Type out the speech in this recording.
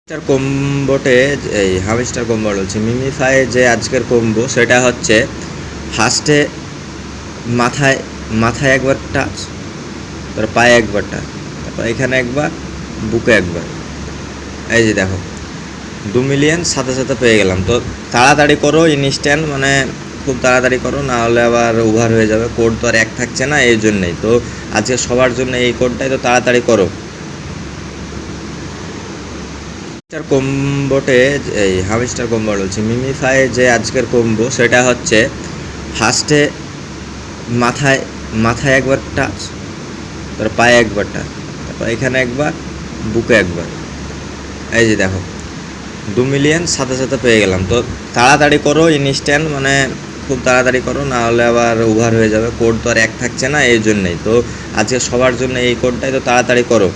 কম্বোটে এই hamster combo বলছি MemeFi যে আজকের কম্বো সেটা হচ্ছে ফার্স্টে মাথায় মাথায় একবার টাচ, তারপর পায়ে একবার টাচ, তারপর এখানে একবার, বুকে একবার। এই যে দেখো 2 মিলিয়ন সাথে সাথে পেয়ে গেলাম। তো তাড়াতাড়ি করো, ইনস্ট্যান্ট মানে খুব তাড়াতাড়ি করো, না হলে আবার ওভার হয়ে যাবে। কোড তো আর এক থাকছে না, এই জন্যেই তো আজকে সবার জন্য এই কোডটাই, তো তাড়াতাড়ি করো। কম্বোটে এই হামস্টার কম্বো বলছি মিমিফাই যে আজকের কম্বো সেটা হচ্ছে ফার্স্টে মাথায় মাথায় একবার টাচ, তারপর পায়ে একবার টাচ, তারপর এখানে একবার, বুকে একবার। এই যে দেখো 2 মিলিয়ন সাথে সাথে পেয়ে গেলাম। তো তাড়াতাড়ি করো, ইনস্ট্যান্ট মানে খুব তাড়াতাড়ি করো, না হলে আবার ওভার হয়ে যাবে। কোড তো আর এক থাকছে না, এই জন্যেই তো আজকে সবার জন্য এই কোডটাই, তো তাড়াতাড়ি করো।